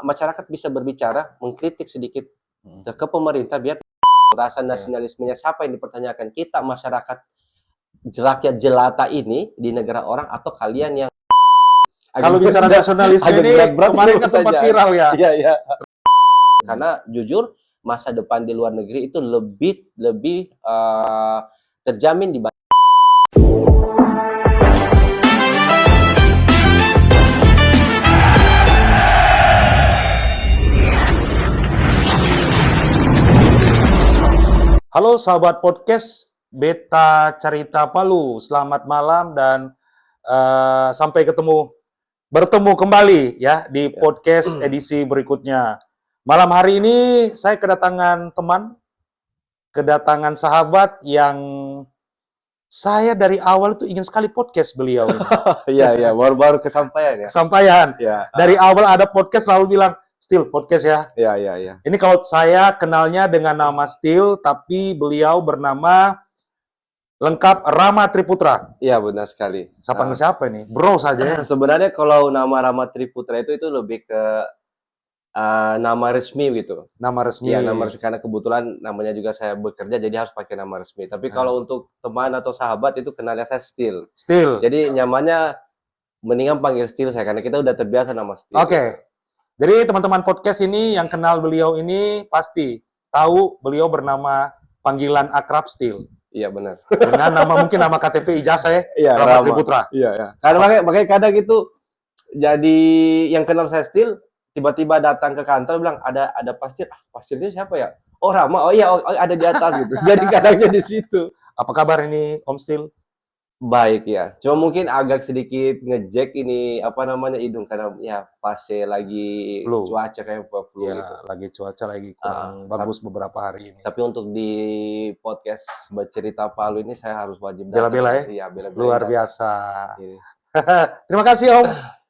masyarakat bisa berbicara, mengkritik sedikit ke pemerintah biar rasa nasionalismenya siapa yang dipertanyakan, kita masyarakat rakyat jelata ini di negara orang atau kalian yang Kalau bicara nasionalisme ini kemarin kan sempat viral ya. Iya, iya. Karena jujur masa depan di luar negeri itu lebih terjamin di Halo sahabat podcast Beta Cerita Palu, selamat malam dan sampai bertemu kembali ya di podcast edisi berikutnya. Malam hari ini saya kedatangan sahabat yang saya dari awal itu ingin sekali podcast beliau. Iya, baru kesampaian ya. Kesampaian. Ya. Dari awal ada podcast selalu bilang, Still podcast ya. Iya. Ini kalau saya kenalnya dengan nama Still, tapi beliau bernama lengkap Rama Triputra. Iya, benar sekali. Siapa ini? Bro saja ya. Sebenarnya kalau nama Rama Triputra itu lebih ke nama resmi gitu. Nama resmi. Iya, nama resmi karena kebetulan namanya juga saya bekerja jadi harus pakai nama resmi. Tapi kalau untuk teman atau sahabat itu kenalnya saya Still. Jadi nyamannya mendingan panggil Still saya karena kita udah terbiasa nama Still. Oke. Jadi teman-teman podcast ini yang kenal beliau ini pasti tahu beliau bernama panggilan akrab Still. Iya, benar. Dengan mungkin nama KTP ijazah ya, iya, Rama Triputra. Iya. Karena makanya kadang gitu jadi yang kenal saya Still tiba-tiba datang ke kantor bilang ada pasir. Pasirnya siapa ya? Oh, Rama. Oh iya, ada di atas gitu. Jadi kadangnya di situ. Apa kabar ini Om Still? Baik ya. Cuma mungkin agak sedikit ngejek ini hidung karena ya fase lagi cuaca kayak flu ya, gitu. Lagi cuaca lagi kurang bagus beberapa hari ini. Tapi untuk di podcast Bercerita Palu ini saya harus wajib bela-bela ya. Iya, bela-bela. Luar biasa. Terima kasih Om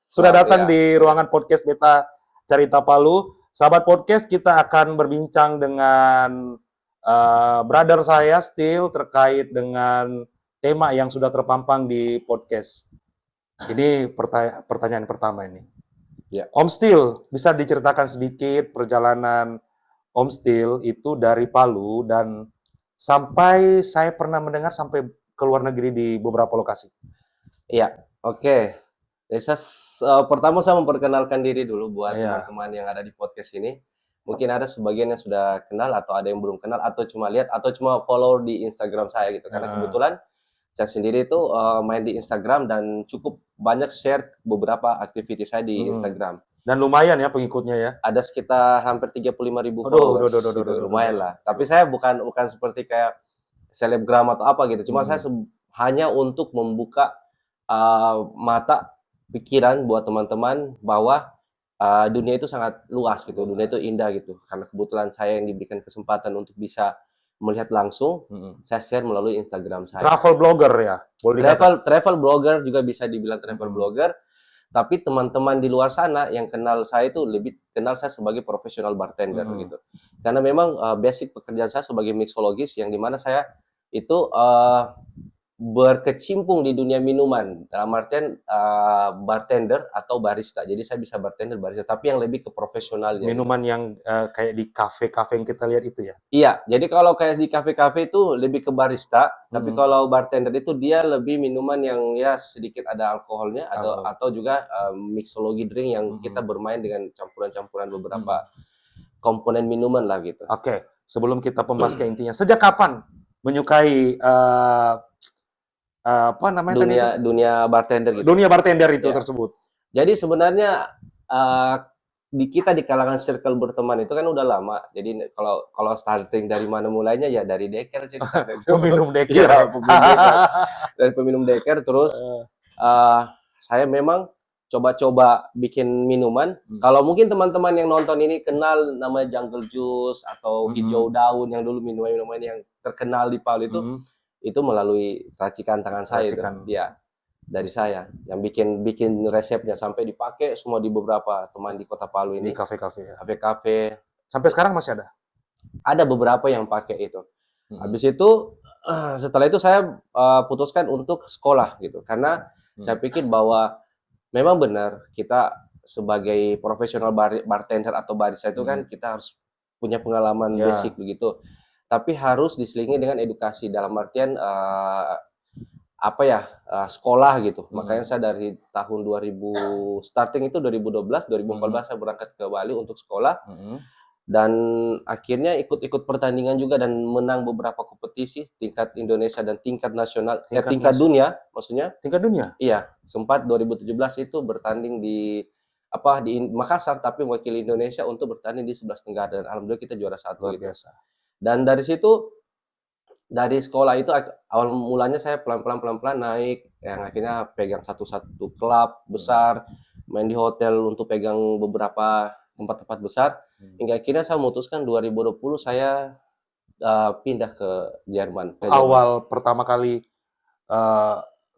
sudah datang di ruangan podcast Beta Cerita Palu. Sahabat podcast, kita akan berbincang dengan brother saya Still terkait dengan tema yang sudah terpampang di podcast. Ini pertanyaan pertama ini. Ya. Om Still, bisa diceritakan sedikit perjalanan Om Still itu dari Palu dan sampai saya pernah mendengar sampai ke luar negeri di beberapa lokasi. Iya, oke. Pertama saya memperkenalkan diri dulu buat teman-teman yang ada di podcast ini. Mungkin ada sebagian yang sudah kenal atau ada yang belum kenal atau cuma lihat atau cuma follow di Instagram saya gitu. Karena kebetulan saya sendiri itu main di Instagram dan cukup banyak share beberapa aktivitas saya di Instagram. Dan lumayan ya pengikutnya ya. Ada sekitar hampir 35.000 followers. Lumayan lah. Tapi saya bukan seperti kayak selebgram atau apa gitu. Cuma saya hanya untuk membuka mata pikiran buat teman-teman bahwa dunia itu sangat luas gitu. Dunia itu indah gitu. Karena kebetulan saya yang diberikan kesempatan untuk bisa melihat langsung, saya share melalui Instagram saya. Travel blogger ya? Travel blogger juga bisa dibilang travel blogger. Tapi teman-teman di luar sana yang kenal saya itu lebih kenal saya sebagai profesional bartender gitu. Karena memang basic pekerjaan saya sebagai mixologis yang dimana saya itu berkecimpung di dunia minuman dalam artian bartender atau barista. Jadi saya bisa bartender, barista, tapi yang lebih ke profesionalnya. Minuman yang kayak di kafe-kafe yang kita lihat itu ya? Iya, jadi kalau kayak di kafe-kafe itu lebih ke barista, tapi kalau bartender itu dia lebih minuman yang ya sedikit ada alkoholnya atau juga mixologi drink yang kita bermain dengan campuran-campuran beberapa komponen minuman lah gitu. Oke, sebelum kita membahas ke intinya, sejak kapan menyukai dunia bartender gitu. Dunia bartender itu tersebut. Jadi sebenarnya kita di kalangan circle berteman itu kan udah lama. Jadi kalau starting dari mana mulainya ya dari deker sih. Peminum deker. Ya, dari peminum deker terus saya memang coba-coba bikin minuman. Kalau mungkin teman-teman yang nonton ini kenal namanya Jungle Juice atau hijau daun yang dulu minuman-minuman yang terkenal di Palu itu melalui racikan tangan saya itu. Ya, dari saya yang bikin resepnya sampai dipakai semua di beberapa teman di Kota Palu ini. Di kafe-kafe ya. Kafe-kafe. Sampai sekarang masih ada? Ada beberapa yang pakai itu. Habis itu setelah itu saya putuskan untuk sekolah gitu. Karena saya pikir bahwa memang benar kita sebagai profesional bartender atau barista itu kan kita harus punya pengalaman Ya. basic begitu. Tapi harus diselingi dengan edukasi dalam artian sekolah gitu. Makanya saya dari tahun 2000 starting itu 2012, 2014 saya berangkat ke Bali untuk sekolah dan akhirnya ikut-ikut pertandingan juga dan menang beberapa kompetisi tingkat Indonesia dan tingkat nasional, tingkat dunia maksudnya. Tingkat dunia? Iya, sempat 2017 itu bertanding di Makassar tapi mewakili Indonesia untuk bertanding di 11 Tenggara dan alhamdulillah kita juara 1 Luar gitu. biasa. Dan dari situ dari sekolah itu awal mulanya saya pelan-pelan naik yang akhirnya pegang satu klub besar, main di hotel untuk pegang beberapa tempat-tempat besar hingga akhirnya saya memutuskan 2020 saya pindah ke Jerman. Awal pertama kali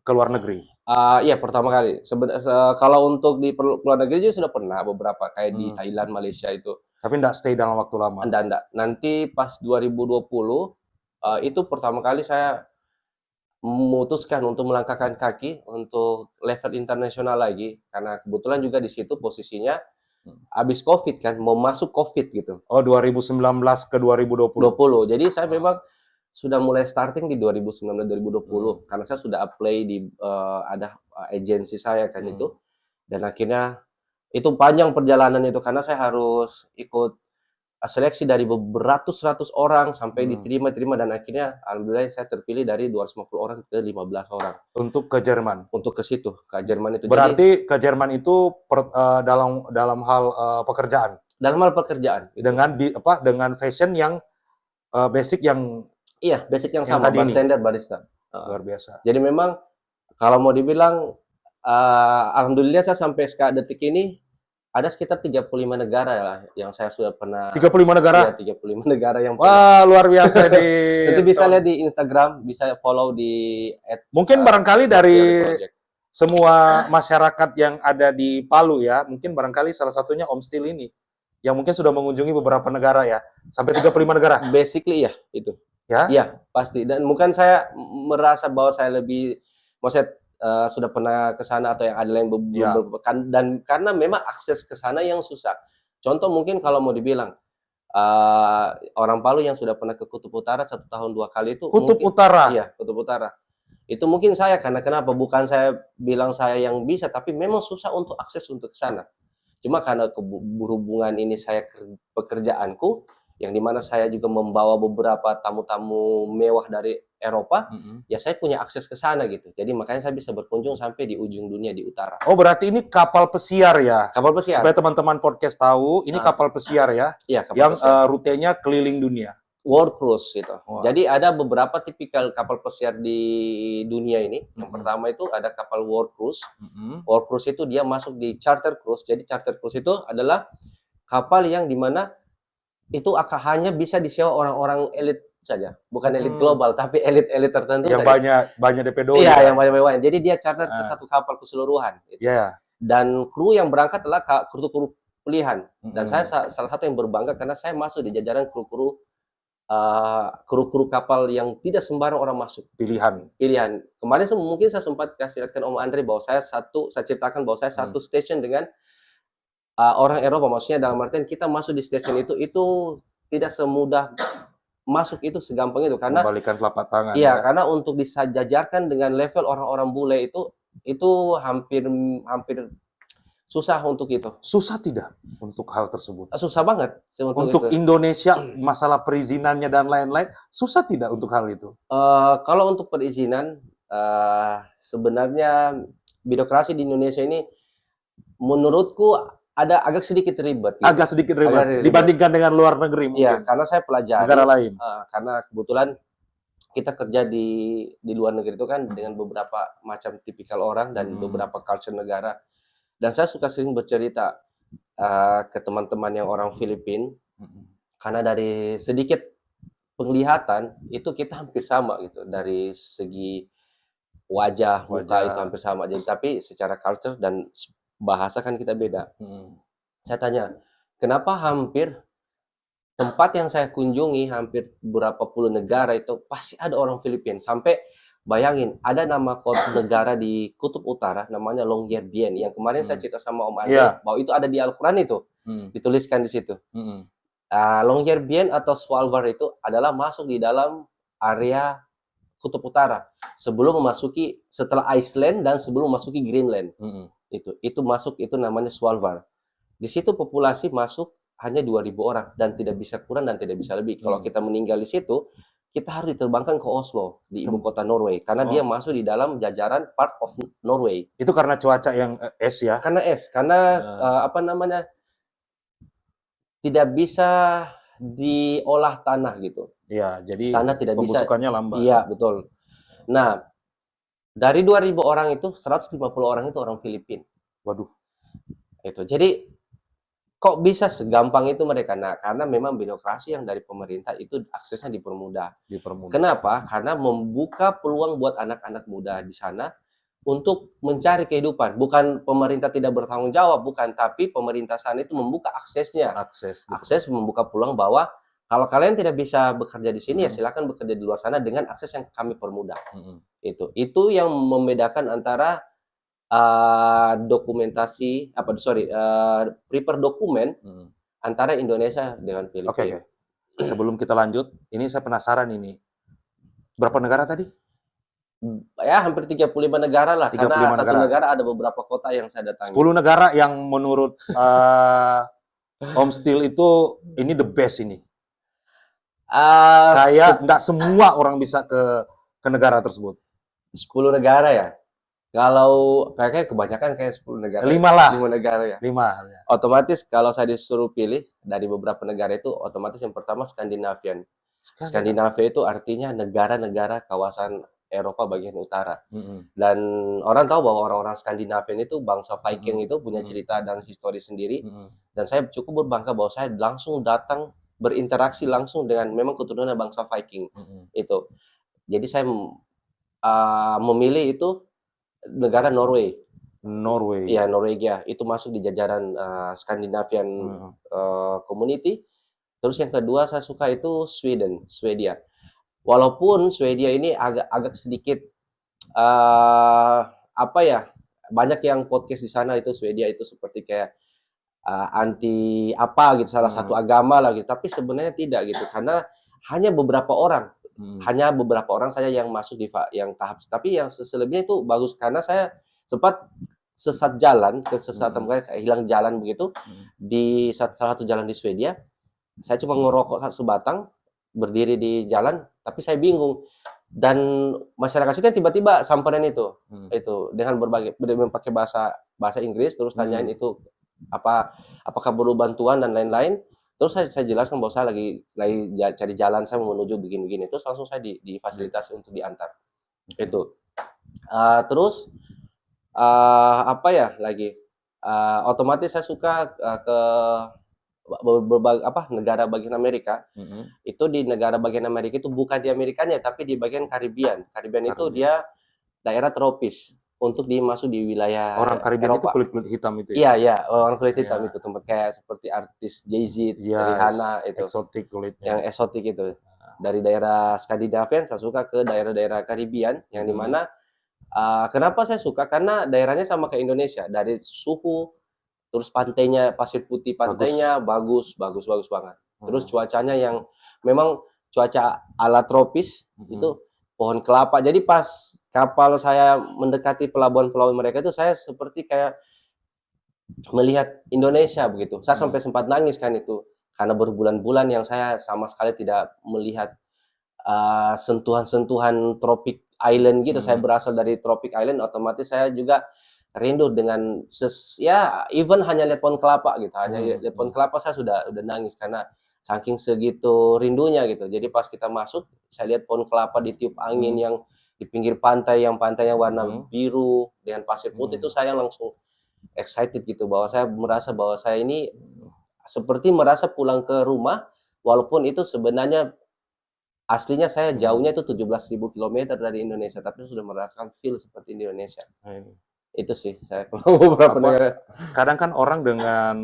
ke luar negeri. Iya pertama kali. Kalau untuk di luar negeri juga sudah pernah beberapa kayak di Thailand, Malaysia itu. Tapi enggak stay dalam waktu lama. Enggak. Nanti pas 2020 itu pertama kali saya memutuskan untuk melangkahkan kaki untuk level internasional lagi karena kebetulan juga di situ posisinya habis Covid kan, mau masuk Covid gitu. Oh, 2019 ke 2020. Jadi saya memang sudah mulai starting di 2019-2020 karena saya sudah apply di ada agensi saya kan itu dan akhirnya itu panjang perjalanan itu karena saya harus ikut seleksi dari beratus-ratus orang sampai diterima dan akhirnya alhamdulillah saya terpilih dari 250 orang ke 15 orang untuk ke Jerman. Untuk ke situ, ke Jerman itu. Berarti ke Jerman itu dalam hal pekerjaan. Dalam hal pekerjaan dengan fashion yang basic yang basic yang sama, bartender, barista. Luar biasa. Jadi memang kalau mau dibilang alhamdulillah saya sampai detik ini ada sekitar 35 negara lah yang saya sudah pernah. 35 negara? Iya, 35 negara yang pernah. Wah, luar biasa di Nanti bisa lihat di Instagram, bisa follow di mungkin barangkali dari semua masyarakat yang ada di Palu ya, mungkin barangkali salah satunya Om Stil ini yang mungkin sudah mengunjungi beberapa negara ya, sampai 35 negara. Basically ya, itu. Ya? Iya, pasti. Dan bukan saya merasa bahwa saya lebih maksudnya sudah pernah ke sana atau yang ada yang belum dan karena memang akses ke sana yang susah. Contoh mungkin kalau mau dibilang orang Palu yang sudah pernah ke Kutub Utara 1 tahun 2 kali itu Utara. Iya, Kutub Utara. Itu mungkin saya karena kenapa? Bukan saya bilang saya yang bisa, tapi memang susah untuk akses untuk ke sana. Cuma karena berhubungan ini saya pekerjaanku yang dimana saya juga membawa beberapa tamu-tamu mewah dari Eropa, ya saya punya akses ke sana gitu. Jadi makanya saya bisa berkunjung sampai di ujung dunia di utara. Oh, berarti ini kapal pesiar ya? Kapal pesiar. Supaya teman-teman podcast tahu, ini kapal pesiar ya? Iya, kapal yang pesiar. Rutenya keliling dunia. World cruise gitu. Wow. Jadi ada beberapa tipikal kapal pesiar di dunia ini. Yang pertama itu ada kapal World Cruise. World Cruise itu dia masuk di charter cruise. Jadi charter cruise itu adalah kapal yang dimana itu hanya bisa disewa orang-orang elit saja, bukan elit global, tapi elit-elit tertentu yang saja. banyak DP doi. Iya, yang banyak mewah. Jadi dia charter ke satu kapal keseluruhan. Gitu. Yeah. Dan kru yang berangkat adalah kru pilihan. Dan saya salah satu yang berbangga karena saya masuk di jajaran kru-kru kapal yang tidak sembarang orang masuk. Pilihan. Kemarin mungkin saya sempat kasih lihatkan Om Andre bahwa saya ceritakan bahwa saya satu station dengan orang Eropa, maksudnya dalam artian kita masuk di station itu tidak semudah masuk itu segampang itu karena membalikan telapak tangan. Iya, ya. Karena untuk disejajarkan dengan level orang-orang bule itu hampir susah untuk itu. Susah tidak untuk hal tersebut? Susah banget. Untuk Indonesia masalah perizinannya dan lain-lain susah tidak untuk hal itu? Kalau untuk perizinan sebenarnya birokrasi di Indonesia ini menurutku ada agak sedikit ribet. Gitu. Agak sedikit ribet dibandingkan dengan luar negeri mungkin. Iya, karena saya pelajari negara lain. Karena kebetulan kita kerja di luar negeri itu kan dengan beberapa macam tipikal orang dan beberapa culture negara. Dan saya suka sering bercerita ke teman-teman yang orang Filipina karena dari sedikit penglihatan itu kita hampir sama gitu dari segi wajah muka itu hampir sama. Jadi tapi secara culture dan bahasa kan kita beda. Saya tanya, kenapa hampir tempat yang saya kunjungi hampir berapa puluh negara itu pasti ada orang Filipina. Sampai bayangin ada nama kota negara di Kutub Utara namanya Longyearbyen yang kemarin saya cerita sama Om Andre Iya. bahwa itu ada di Al-Quran itu dituliskan di situ. Longyearbyen atau Svalbard itu adalah masuk di dalam area Kutub Utara setelah Iceland dan sebelum masuki Greenland. Itu masuk, itu namanya Svalbard. Di situ populasi masuk hanya 2.000 orang dan tidak bisa kurang dan tidak bisa lebih. Kalau kita meninggal di situ, kita harus diterbangkan ke Oslo di ibu kota Norway karena dia masuk di dalam jajaran part of Norway. Itu karena cuaca yang es ya? Karena apa namanya, tidak bisa diolah tanah gitu. Iya, jadi Tanah tidak bisa. pembusukannya lambat. Iya, betul. Nah, dari 2.000 orang itu 150 orang itu orang Filipina. Waduh. Itu. Jadi kok bisa segampang itu mereka? Nah, karena memang birokrasi yang dari pemerintah itu aksesnya dipermudah. Kenapa? Karena membuka peluang buat anak-anak muda di sana untuk mencari kehidupan. Bukan pemerintah tidak bertanggung jawab, bukan. Tapi pemerintah sana itu membuka aksesnya. Akses membuka peluang bahwa kalau kalian tidak bisa bekerja di sini, ya silakan bekerja di luar sana dengan akses yang kami permudah. Itu yang membedakan antara prepare dokumen antara Indonesia dengan Filipina. Oke. Sebelum kita lanjut, ini saya penasaran ini. Berapa negara tadi? Ya, hampir 35 negara lah. 35 karena satu negara. negara ada beberapa kota yang saya datangi. 10 negara yang menurut Om Steel itu ini the best ini. Saya enggak semua orang bisa ke negara tersebut. 10 negara ya? Kalau kayaknya kebanyakan kayak 10 negara. 5 lah. 5 negara ya. 5. Ya. Otomatis kalau saya disuruh pilih dari beberapa negara itu, otomatis yang pertama Skandinavian. Skandinavia itu artinya negara-negara kawasan Eropa bagian utara. Dan orang tahu bahwa orang-orang Skandinavian itu bangsa Viking itu punya cerita dan histori sendiri. Dan saya cukup berbangga bahwa saya langsung datang berinteraksi langsung dengan memang keturunan bangsa Viking. Itu. Jadi saya memilih itu negara Norway. Iya, Norwegia. Itu masuk di jajaran Scandinavian Community. Terus yang kedua saya suka itu Swedia. Walaupun Swedia ini agak sedikit banyak yang podcast di sana itu Swedia itu seperti kayak anti apa gitu, salah satu agama lah gitu. Tapi sebenarnya tidak gitu, karena hanya beberapa orang saja yang masuk di yang tahap. Tapi yang selebihnya itu bagus karena saya sempat kesesatan kayak hilang jalan begitu di salah satu jalan di Swedia. Saya cuma ngerokok sebatang, berdiri di jalan, tapi saya bingung. Dan masyarakat itu tiba-tiba samperin itu dengan pakai bahasa Inggris, terus tanyain itu apakah perlu bantuan dan lain-lain. Terus saya jelaskan bahwa saya lagi cari jalan, saya mau menuju begini-begini. Terus langsung saya difasilitasi untuk diantar. Itu. Terus otomatis saya suka ke negara bagian Amerika. Itu di negara bagian Amerika itu bukan di Amerikanya, tapi di bagian Karibian. Karibian itu dia daerah tropis. Untuk masuk di wilayah orang Karibian Eropa. itu kulit hitam itu ya? Iya, orang kulit hitam itu tempat kayak seperti artis Jay-Z, Rihanna itu. Eksotik kulitnya. Yang eksotik itu. Dari daerah Skandinavian saya suka ke daerah-daerah Karibian yang dimana kenapa saya suka, karena daerahnya sama kayak Indonesia, dari suhu, terus pantainya, pasir putih pantainya bagus banget. Terus cuacanya yang memang cuaca ala tropis, itu pohon kelapa. Jadi pas kapal saya mendekati pelabuhan-pelabuhan mereka itu saya seperti kayak melihat Indonesia begitu. Saya sampai sempat nangis kan itu, karena berbulan-bulan yang saya sama sekali tidak melihat sentuhan-sentuhan tropic island gitu. Saya berasal dari tropic island, otomatis saya juga rindu dengan even hanya lihat pohon kelapa gitu. Hanya lihat pohon kelapa saya sudah nangis karena saking segitu rindunya gitu. Jadi pas kita masuk, saya lihat pohon kelapa ditiup angin yang di pinggir pantai, yang pantainya warna biru dengan pasir putih, itu saya langsung excited gitu, bahwa saya merasa bahwa saya ini seperti merasa pulang ke rumah, walaupun itu sebenarnya aslinya saya jauhnya itu 17.000 kilometer dari Indonesia, tapi sudah merasakan feel seperti di Indonesia. Itu sih saya beberapa negara. Kadang kan orang dengan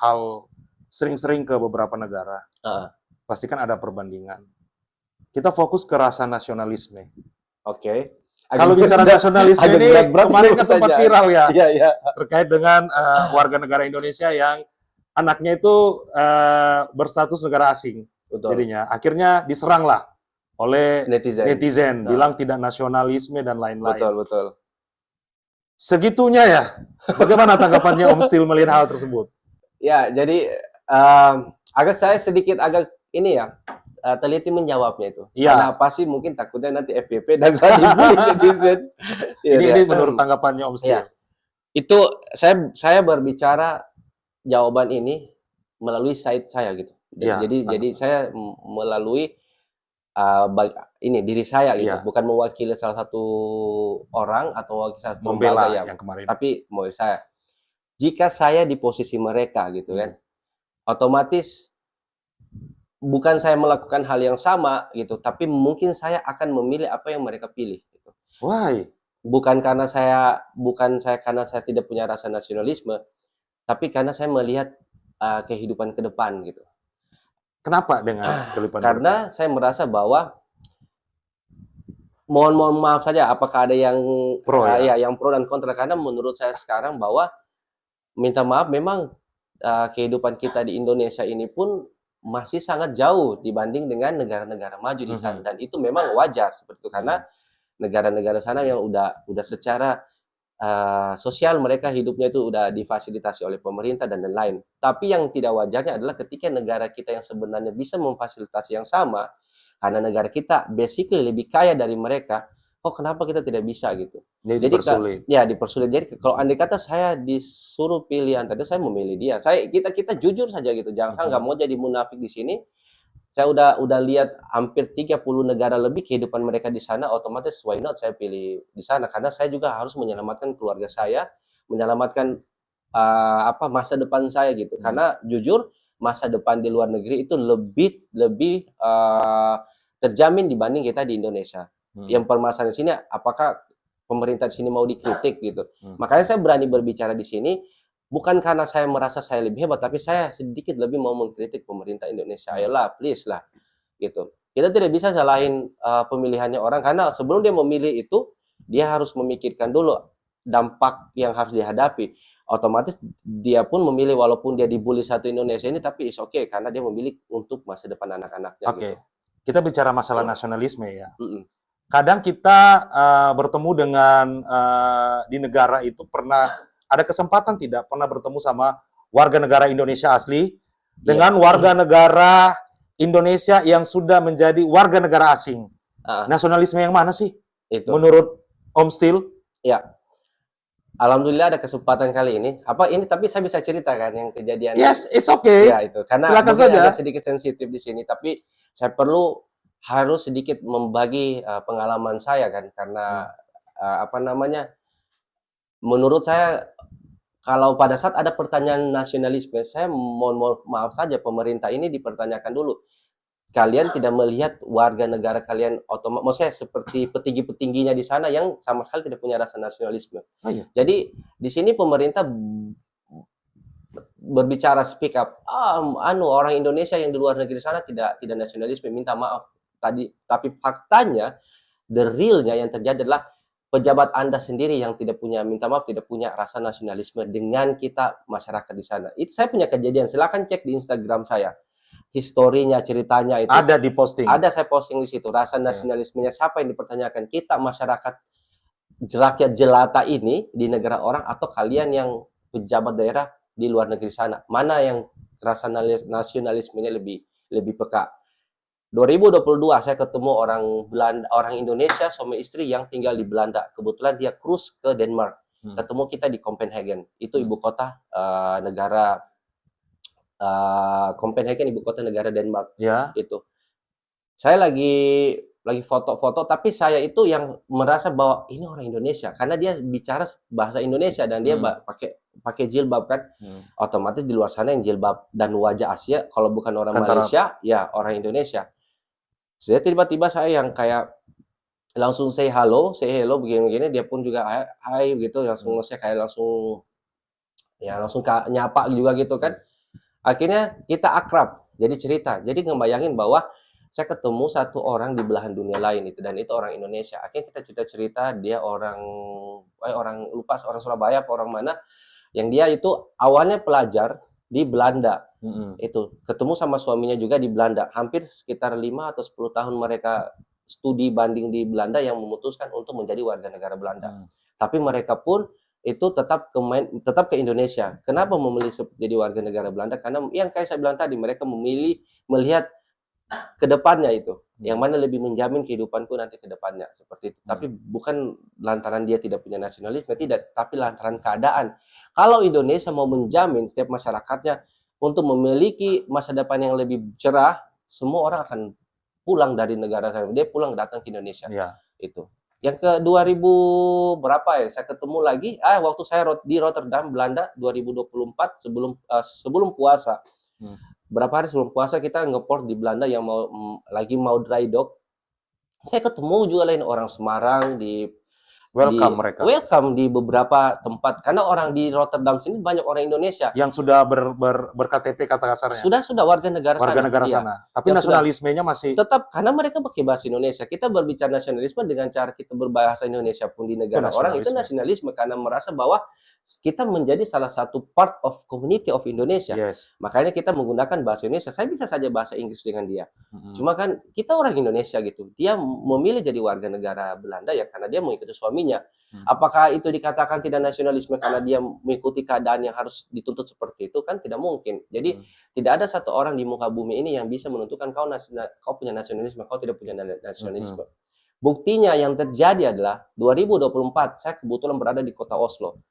hal sering-sering ke beberapa negara, pasti kan ada perbandingan. Kita fokus ke rasa nasionalisme. Oke. Kalau bicara nasionalisme agak ini berat-berat kemarin menurut kan sempat saya. viral ya Iya, iya. terkait dengan warga negara Indonesia yang anaknya itu berstatus negara asing. Betul. Jadinya akhirnya diserang lah oleh netizen Nah, bilang tidak nasionalisme dan lain-lain. betul, betul. Segitunya ya. Bagaimana tanggapannya Om Steel melihat hal tersebut? Ya, jadi saya sedikit agak ini ya teliti menjawabnya itu. Iya. Karena apa sih mungkin takutnya nanti FYP dan saya dibully netizen. Iya, Ini iya. menurut tanggapannya Om Steel. Iya. Itu saya berbicara jawaban ini melalui site saya gitu. Iya, Jadi saya melalui ini diri saya gitu, Iya. bukan mewakili salah satu orang atau mewakili salah satu Membela lembaga ya, yang kemarin. tapi mau saya. Jika saya di posisi mereka gitu kan, otomatis bukan saya melakukan hal yang sama gitu, tapi mungkin saya akan memilih apa yang mereka pilih gitu. Why? Bukan karena saya tidak punya rasa nasionalisme, tapi karena saya melihat kehidupan ke depan gitu. Kenapa dengan kehidupan Karena saya merasa bahwa mohon maaf saja apakah ada yang Pro ya? yang pro dan kontra, karena menurut saya sekarang bahwa minta maaf memang kehidupan kita di Indonesia ini pun masih sangat jauh dibanding dengan negara-negara maju di sana, dan itu memang wajar seperti itu karena negara-negara sana yang udah secara sosial mereka hidupnya itu udah difasilitasi oleh pemerintah dan lain-lain. Tapi yang tidak wajarnya adalah ketika negara kita yang sebenarnya bisa memfasilitasi yang sama, karena negara kita basically lebih kaya dari mereka, kok kenapa kita tidak bisa gitu? Jadi Jadi dipersulit. ya dipersulit. Jadi kalau andai kata saya disuruh pilih antara, saya memilih dia. Kita jujur saja gitu. Jangan nggak mau jadi munafik di sini. Saya udah lihat hampir 30 negara lebih kehidupan mereka di sana, otomatis why not saya pilih di sana, karena saya juga harus menyelamatkan keluarga saya, menyelamatkan masa depan saya gitu. Karena jujur masa depan di luar negeri itu lebih terjamin dibanding kita di Indonesia. Yang permasalahan di sini apakah pemerintah di sini mau dikritik gitu. Makanya saya berani berbicara di sini bukan karena saya merasa saya lebih hebat, tapi saya sedikit lebih mau mengkritik pemerintah Indonesia. Ayolah, please lah, gitu. Kita tidak bisa salahin pemilihannya orang, karena sebelum dia memilih itu, dia harus memikirkan dulu dampak yang harus dihadapi. Otomatis dia pun memilih walaupun dia dibully satu Indonesia ini, tapi is okay, karena dia memilih untuk masa depan anak-anaknya. Oke. Gitu. Kita bicara masalah nasionalisme ya. Kadang kita bertemu dengan di negara itu pernah ada kesempatan tidak pernah bertemu sama warga negara Indonesia asli dengan warga negara Indonesia yang sudah menjadi warga negara asing. Nasionalisme yang mana sih? Itu. Menurut Om Steel? Ya. Alhamdulillah ada kesempatan kali ini. Tapi saya bisa ceritakan yang kejadian. Yes, it's okay. Ya itu. Karena silakan saja. Ada sedikit sensitif di sini, tapi saya harus sedikit membagi pengalaman saya kan, karena menurut saya kalau pada saat ada pertanyaan nasionalisme, saya mohon maaf saja pemerintah ini dipertanyakan dulu. Kalian tidak melihat warga negara kalian maksudnya seperti petinggi-petingginya di sana yang sama sekali tidak punya rasa nasionalisme. Oh, iya. Jadi di sini pemerintah berbicara speak up. Orang Indonesia yang di luar negeri sana tidak nasionalisme, minta maaf tadi. Tapi faktanya, the realnya yang terjadi adalah pejabat Anda sendiri yang tidak punya, minta maaf, tidak punya rasa nasionalisme dengan kita masyarakat di sana. Itu saya punya kejadian. Silakan cek di Instagram saya. Historinya, ceritanya itu ada di posting. Ada, saya posting di situ. Rasa nasionalismenya siapa yang dipertanyakan? Kita masyarakat rakyat jelata ini di negara orang, atau kalian yang pejabat daerah di luar negeri sana? Mana yang rasa nasionalismenya lebih peka? 2022 saya ketemu orang Indonesia suami istri yang tinggal di Belanda. Kebetulan dia cruise ke Denmark. Ketemu kita di Copenhagen. Itu ibu kota negara Copenhagen, ibu kota negara Denmark. Ya. Itu. Saya lagi foto-foto, tapi saya itu yang merasa bahwa ini orang Indonesia karena dia bicara bahasa Indonesia dan dia pakai jilbab kan. Otomatis di luar sana yang jilbab dan wajah Asia, kalau bukan orang Malaysia, ya orang Indonesia. Saya tiba-tiba saya yang kayak langsung say hello begini-begini, dia pun juga hai gitu, langsung saya kayak langsung nyapa juga gitu kan. Akhirnya kita akrab, jadi cerita. Jadi ngebayangin bahwa saya ketemu satu orang di belahan dunia lain itu, dan itu orang Indonesia. Akhirnya kita cerita-cerita, dia orang lupa orang Surabaya apa orang mana, yang dia itu awalnya pelajar di Belanda. Itu ketemu sama suaminya juga di Belanda. Hampir sekitar 5 atau 10 tahun mereka studi banding di Belanda yang memutuskan untuk menjadi warga negara Belanda. Tapi mereka pun itu tetap ke Indonesia. Kenapa memilih jadi warga negara Belanda? Karena yang kayak saya bilang tadi, mereka memilih melihat ke depannya itu, yang mana lebih menjamin kehidupanku nanti ke depannya, seperti itu. Tapi bukan lantaran dia tidak punya nasionalisme, tidak, tapi lantaran keadaan. Kalau Indonesia mau menjamin setiap masyarakatnya untuk memiliki masa depan yang lebih cerah, semua orang akan pulang dari negara saya. Dia pulang datang ke Indonesia. Itu. Yang ke 2000 berapa ya? Saya ketemu lagi waktu saya di Rotterdam, Belanda 2024 sebelum puasa. Berapa hari sebelum puasa kita ngeport di Belanda yang lagi mau dry dock. Saya ketemu juga lain orang Semarang welcome di beberapa tempat, karena orang di Rotterdam sini banyak orang Indonesia yang sudah berKTP kata kasarnya. Sudah warga negara sana. Tapi nasionalismenya masih tetap, karena mereka pakai bahasa Indonesia. Kita berbicara nasionalisme dengan cara kita berbahasa Indonesia pun di negara orang, itu nasionalisme, karena merasa bahwa kita menjadi salah satu part of community of Indonesia. Makanya kita menggunakan bahasa Indonesia. Saya bisa saja bahasa Inggris dengan dia. Cuma kan kita orang Indonesia gitu. Dia memilih jadi warga negara Belanda ya karena dia mengikuti suaminya. Apakah itu dikatakan tidak nasionalisme karena dia mengikuti keadaan yang harus dituntut seperti itu? Kan tidak mungkin. Jadi tidak ada satu orang di muka bumi ini yang bisa menentukan kau punya nasionalisme, kau tidak punya nasionalisme. Buktinya yang terjadi adalah 2024 saya kebetulan berada di kota Oslo.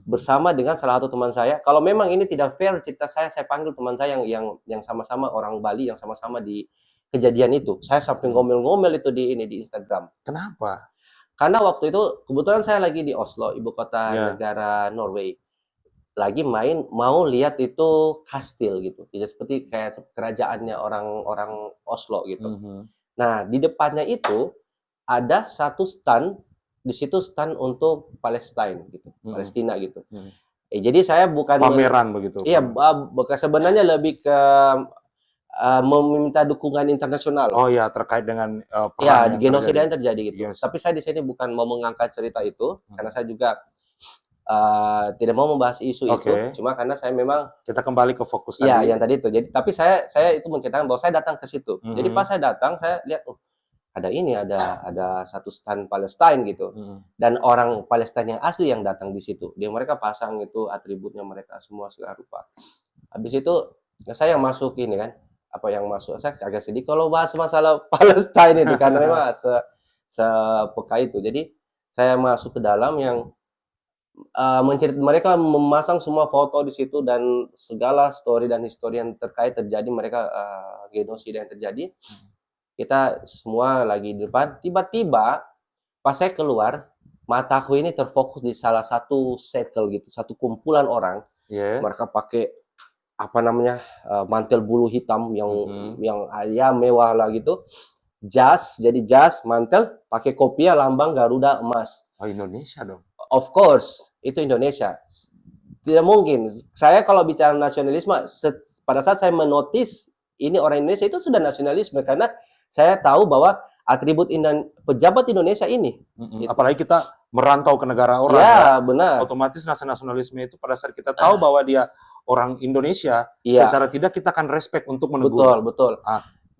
Bersama dengan salah satu teman saya. Kalau memang ini tidak fair cerita saya panggil teman saya yang sama-sama orang Bali, yang sama-sama di kejadian itu. Saya sampai ngomel-ngomel itu di Instagram. Kenapa? Karena waktu itu kebetulan saya lagi di Oslo, ibu kota negara Norway. Lagi mau lihat itu kastil gitu. Tidak seperti kayak kerajaannya orang Oslo gitu. Nah, di depannya itu ada satu stand. Di situ stand untuk Palestina gitu, Palestina gitu. Jadi saya bukan pameran begitu. Iya, sebenarnya lebih ke meminta dukungan internasional. Oh ya, terkait dengan perang genosida yang terjadi gitu. Tapi saya di sini bukan mau mengangkat cerita itu, karena saya juga tidak mau membahas isu itu. Cuma karena saya memang kita kembali ke fokus tadi. Iya, yang tadi itu. Jadi tapi saya itu menceritakan bahwa saya datang ke situ. Jadi pas saya datang, saya lihat ada satu stand Palestina gitu, dan orang Palestina yang asli yang datang di situ. Mereka pasang itu atributnya mereka semua segala rupa. Habis itu saya yang masuk ini kan, saya agak sedih kalau bahas masalah Palestina itu karena memang sepeka itu. Jadi saya masuk ke dalam yang mereka memasang semua foto di situ dan segala story dan histori yang terjadi mereka genosida yang terjadi. Kita semua lagi di depan, tiba-tiba pas saya keluar, mataku ini terfokus di salah satu circle gitu, satu kumpulan orang. Mereka pakai mantel bulu hitam yang mewah lah gitu. Jas, mantel, pakai kopiah lambang Garuda emas. Oh, Indonesia dong. Of course, itu Indonesia. Tidak mungkin. Saya kalau bicara nasionalisme, pada saat saya menotis ini orang Indonesia itu sudah nasionalisme karena saya tahu bahwa atribut pejabat Indonesia ini. Gitu. Apalagi kita merantau ke negara orang. Benar. Otomatis nasionalisme itu pada saat kita tahu bahwa dia orang Indonesia, secara tidak kita akan respect untuk menegur. Betul.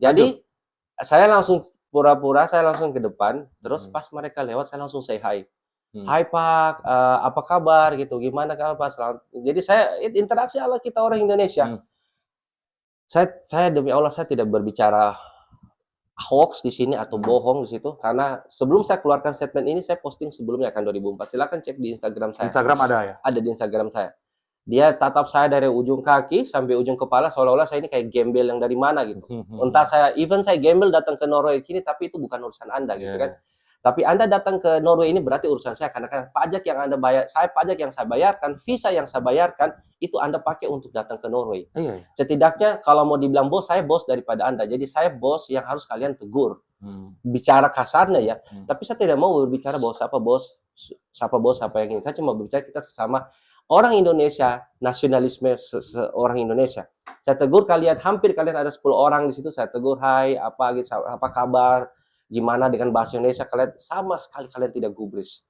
Jadi saya langsung pura-pura, saya langsung ke depan. Terus pas mereka lewat, saya langsung say hi. Hai Pak, apa kabar gitu? Gimana kabar Pak? Jadi saya interaksi ala kita orang Indonesia. Saya demi Allah saya tidak berbicara hoax di sini atau bohong di situ, karena sebelum saya keluarkan statement ini saya posting sebelumnya kan 2004. Silakan cek di Instagram saya. Instagram ada ya? Ada di Instagram saya. Dia tatap saya dari ujung kaki sampai ujung kepala seolah-olah saya ini kayak gembel yang dari mana gitu. Entah saya gembel datang ke Norway sini, tapi itu bukan urusan Anda gitu kan. Tapi Anda datang ke Norway ini berarti urusan saya, karena pajak yang Anda bayar, pajak yang saya bayarkan, visa yang saya bayarkan, itu Anda pakai untuk datang ke Norway. Setidaknya kalau mau dibilang bos, saya bos daripada Anda. Jadi saya bos yang harus kalian tegur. Bicara kasarnya ya. Tapi saya tidak mau berbicara siapa bos, siapa yang ini. Saya cuma berbicara kita sesama orang Indonesia, nasionalisme seorang Indonesia. Saya tegur kalian, hampir kalian ada 10 orang di situ, saya tegur, hai, apa gitu, apa kabar, gimana dengan bahasa Indonesia, kalian sama sekali kalian tidak gubris.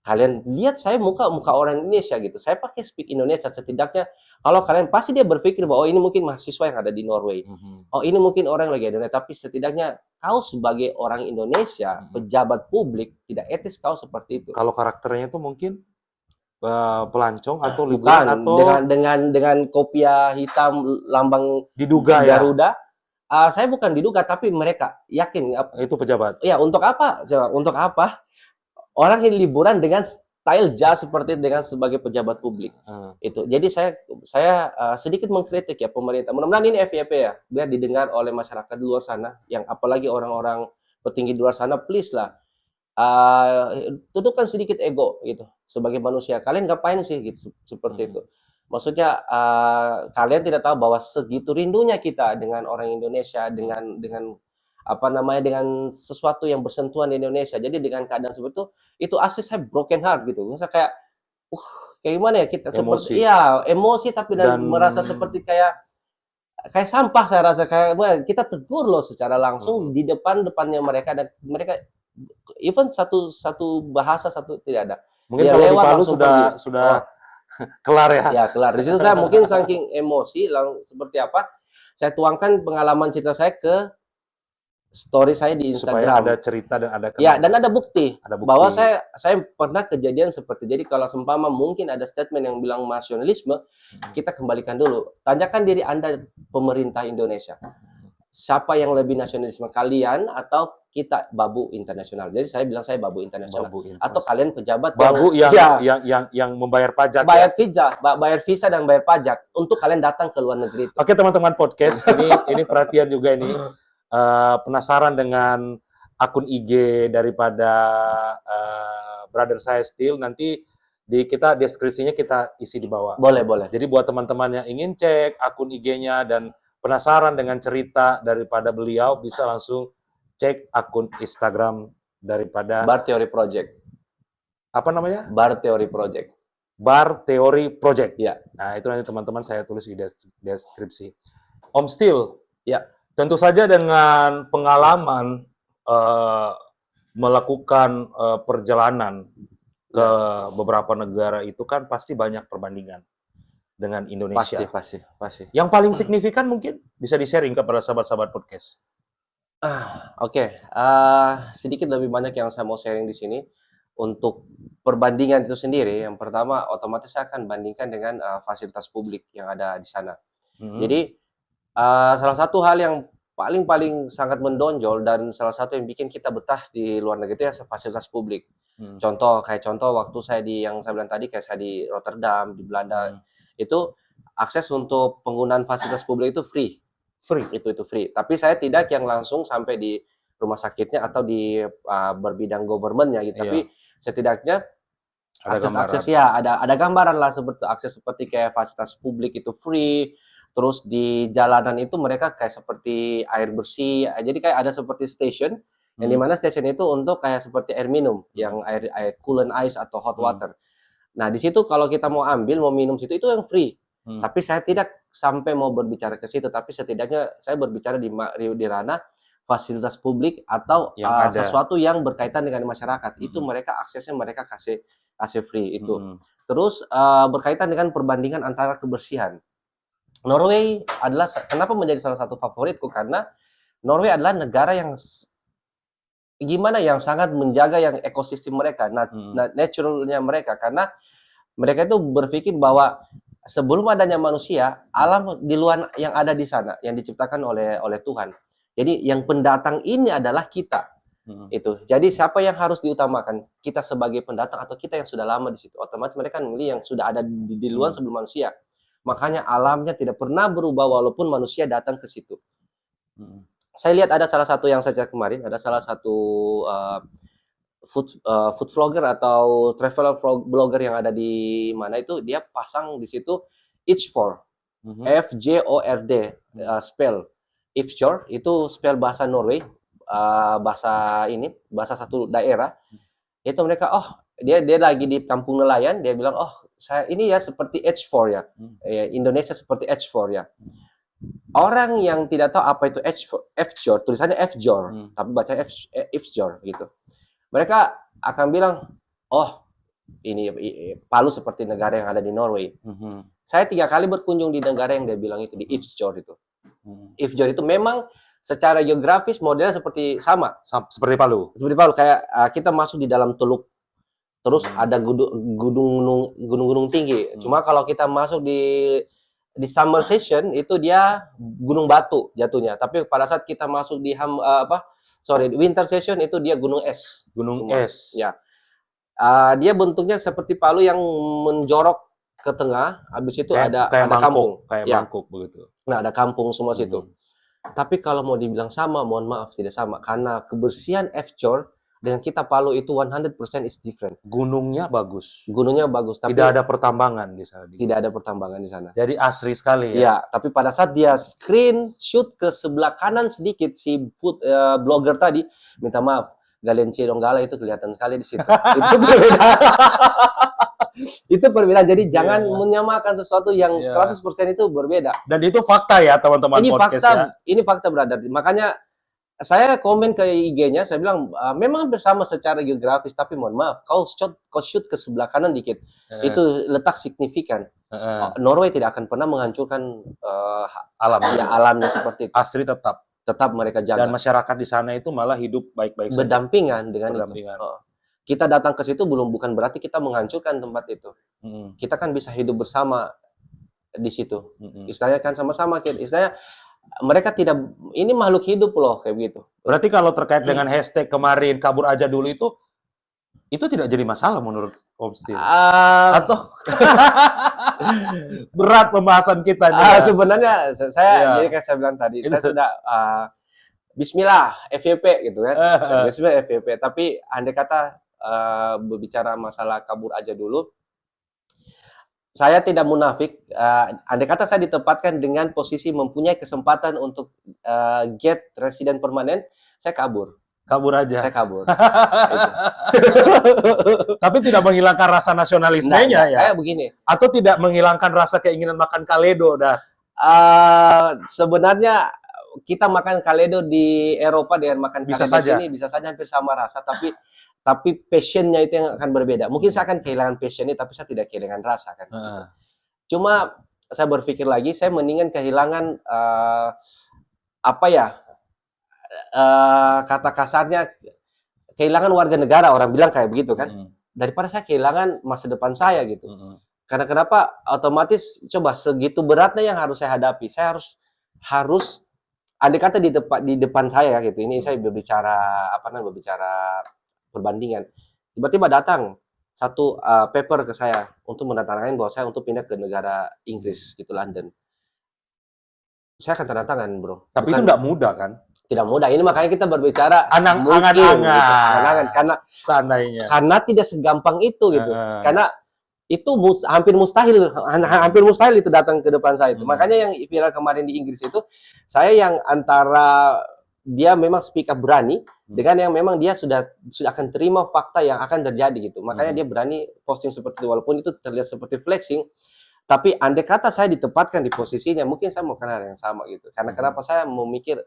Kalian lihat saya muka orang Indonesia gitu, saya pakai speak Indonesia, setidaknya kalau kalian pasti dia berpikir bahwa oh ini mungkin mahasiswa yang ada di Norway, oh ini mungkin orang lagi ada, tapi setidaknya kau sebagai orang Indonesia, pejabat publik, tidak etis kau seperti itu. Kalau karakternya itu mungkin pelancong atau Bukan, liburan atau dengan kopiah hitam lambang diduga ya Garuda. Saya bukan diduga, tapi mereka yakin. itu pejabat. Ya, untuk apa? Coba, untuk apa? Orang yang liburan dengan style jas seperti itu dengan sebagai pejabat publik. Itu. Jadi saya sedikit mengkritik ya pemerintah. Mudah-mudahan ini FYP ya, biar didengar oleh masyarakat di luar sana, yang apalagi orang-orang petinggi di luar sana, please lah. Tundukkan sedikit ego gitu sebagai manusia. Kalian ngapain sih gitu seperti itu? Maksudnya kalian tidak tahu bahwa segitu rindunya kita dengan orang Indonesia, dengan apa namanya, dengan sesuatu yang bersentuhan di Indonesia. Jadi dengan keadaan seperti itu asli saya broken heart gitu. Misalnya kayak kayak gimana ya kita seperti Emosi. iya, emosi tapi dan Dan merasa seperti kayak sampah. Saya rasa kayak kita tegur loh secara langsung di depannya mereka, dan mereka even satu bahasa satu tidak ada. mungkin Dia kalau di lewat Palu langsung sudah pergi. sudah kelar ya. Ya kelar. Di situ saya mungkin saking emosi seperti apa, saya tuangkan pengalaman cerita saya ke story saya di Supaya Instagram. ada cerita dan ada Ya, dan ada bukti, Ada bukti. bahwa saya pernah kejadian seperti. Jadi kalau seumpama mungkin ada statement yang bilang nasionalisme, kita kembalikan dulu. Tanyakan diri Anda, pemerintah Indonesia. Siapa yang lebih nasionalisme, kalian atau kita, babu internasional? Jadi saya bilang saya babu internasional. Atau kalian pejabat babu yang membayar pajak. Bayar visa dan bayar pajak untuk kalian datang ke luar negeri itu. Oke teman-teman podcast, ini perhatian juga ini. Penasaran dengan akun IG daripada brother saya Steel, nanti kita deskripsinya kita isi di bawah. Boleh. Jadi buat teman-teman yang ingin cek akun IG-nya dan penasaran dengan cerita daripada beliau, bisa langsung cek akun Instagram daripada Bar Theory Project. Apa namanya? Bar Theory Project. Bar Theory Project. Ya. Nah, itu nanti teman-teman saya tulis di deskripsi. Om Steel. Ya. Tentu saja dengan pengalaman melakukan perjalanan ke beberapa negara itu kan pasti banyak perbandingan dengan Indonesia. Pasti. Yang paling signifikan mungkin bisa di-sharing kepada sahabat-sahabat podcast. Oke. Sedikit lebih banyak yang saya mau sharing di sini. Untuk perbandingan itu sendiri, yang pertama otomatis saya akan bandingkan dengan fasilitas publik yang ada di sana. Jadi salah satu hal yang paling sangat mendonjol dan salah satu yang bikin kita betah di luar negeri itu ya fasilitas publik. Contoh waktu saya yang saya bilang tadi, kayak saya di Rotterdam, di Belanda, itu akses untuk penggunaan fasilitas publik itu free. Itu free. Tapi saya tidak yang langsung sampai di rumah sakitnya atau di berbidang government-nya gitu. Tapi setidaknya akses ya ada gambaran lah, akses seperti kayak fasilitas publik itu free. Terus di jalanan itu mereka kayak seperti air bersih. Jadi kayak ada seperti station yang dimana station itu untuk kayak seperti air minum, yang air coolant ice atau hot water. Nah di situ kalau kita mau minum situ itu yang free. Tapi saya tidak sampai mau berbicara ke situ, tapi setidaknya saya berbicara di ranah fasilitas publik atau sesuatu yang berkaitan dengan masyarakat. Itu mereka aksesnya mereka kasih free itu. Terus berkaitan dengan perbandingan antara kebersihan. Norway adalah kenapa menjadi salah satu favoritku, karena Norway adalah negara yang sangat menjaga yang ekosistem mereka, naturalnya mereka, karena mereka itu berpikir bahwa sebelum adanya manusia, alam di luar yang ada di sana yang diciptakan oleh Tuhan. Jadi yang pendatang ini adalah kita. Itu. Jadi siapa yang harus diutamakan? Kita sebagai pendatang atau kita yang sudah lama di situ? Otomatis mereka memilih yang sudah ada di luar sebelum manusia. Makanya alamnya tidak pernah berubah walaupun manusia datang ke situ. Saya lihat ada salah satu yang saya cek kemarin, ada salah satu food vlogger atau travel blogger yang ada di mana itu, dia pasang di situ Ifjord, FJORD spell. Ifjord itu spell bahasa Norway, bahasa satu daerah. Itu mereka dia lagi di kampung nelayan, dia bilang, "Oh, saya ini ya seperti H4 ya. Ya, Indonesia seperti H4 ya." Orang yang tidak tahu apa itu F-jor, tulisannya F-jor, tapi bacanya F-jor gitu. Mereka akan bilang, "Oh, ini Palu seperti negara yang ada di Norway." Saya 3 kali berkunjung di negara yang dia bilang itu, di Ifjord itu. Ifjord itu memang secara geografis modelnya seperti sama. Seperti Palu. Seperti Palu, kayak kita masuk di dalam teluk. Terus ada gunung-gunung tinggi. Cuma kalau kita masuk di summer session itu dia gunung batu jatuhnya. Tapi pada saat kita masuk di winter session itu dia gunung es. Gunung Semua. es. Ya. Dia bentuknya seperti Palu yang menjorok ke tengah, habis itu ada mangkuk, kampung. Kayak Ya. mangkuk begitu. Nah, ada kampung semua situ. Tapi kalau mau dibilang sama, mohon maaf tidak sama. Karena kebersihan F-jor dengan kita Palu itu 100% is different. Gunungnya bagus. Gunungnya bagus, tapi Tidak ada pertambangan di sana. tidak ada pertambangan di sana. Jadi asri sekali ya. Ya, tapi pada saat dia screenshot ke sebelah kanan sedikit si blogger tadi, minta maaf, Galenci Donggala itu kelihatan sekali di situ. Itu berbeda. Itu perbedaan. Jadi jangan menyamakan sesuatu yang 100% itu berbeda. Dan itu fakta ya teman-teman podcast ya. Ini fakta, brother. Makanya saya komen ke IG-nya, saya bilang memang bersama secara geografis, tapi mohon maaf, kau shoot ke sebelah kanan dikit, itu letak signifikan. Norway tidak akan pernah menghancurkan alamnya seperti itu. Asri tetap mereka jaga. Dan masyarakat di sana itu malah hidup baik-baik saja. Berdampingan dengan itu. Kita datang ke situ bukan berarti kita menghancurkan tempat itu. Kita kan bisa hidup bersama di situ. Istilahnya kan sama-sama, istilahnya mereka tidak, ini makhluk hidup loh, kayak begitu. Berarti kalau terkait dengan hashtag kemarin kabur aja dulu itu tidak jadi masalah menurut Om Steel? Atau berat pembahasan kita nih. Sebenarnya saya jadi kayak saya bilang tadi, saya sudah Bismillah FYP gitu kan. Bismillah FYP, tapi andai kata berbicara masalah kabur aja dulu, saya tidak munafik. Andai kata saya ditempatkan dengan posisi mempunyai kesempatan untuk get resident permanen, saya kabur. Kabur aja. Saya kabur. Tapi tidak menghilangkan rasa nasionalismenya ya. Kayak begini. Atau tidak menghilangkan rasa keinginan makan kaledo dah. Sebenarnya kita makan kaledo di Eropa dengan makan bisa kaledo saja. sini bisa saja hampir sama rasa, tapi passionnya itu yang akan berbeda. Mungkin saya akan kehilangan passionnya, tapi saya tidak kehilangan rasa kan. Cuma saya berpikir lagi, saya mendingan kehilangan kata kasarnya, kehilangan warga negara, orang bilang kayak begitu kan, daripada saya kehilangan masa depan saya gitu. Karena kenapa? Otomatis coba segitu beratnya yang harus saya hadapi. Saya harus andai kata di depan saya gitu. Ini saya berbicara berbicara perbandingan. Tiba-tiba datang satu paper ke saya untuk menandatangani bahwa saya untuk pindah ke negara Inggris gitu, London. Saya akan tanda tangan, bro. Tapi itu nggak mudah kan? Tidak mudah. Ini makanya kita berbicara angan-angan. Karena seandainya. Karena tidak segampang itu gitu. Karena itu hampir mustahil itu datang ke depan saya itu. Makanya yang viral kemarin di Inggris itu, saya yang antara dia memang speak up berani dengan yang memang dia sudah akan terima fakta yang akan terjadi gitu. Makanya dia berani posting seperti itu, walaupun itu terlihat seperti flexing. Tapi andai kata saya ditempatkan di posisinya, mungkin saya melakukan hal yang sama gitu. Karena kenapa saya memikir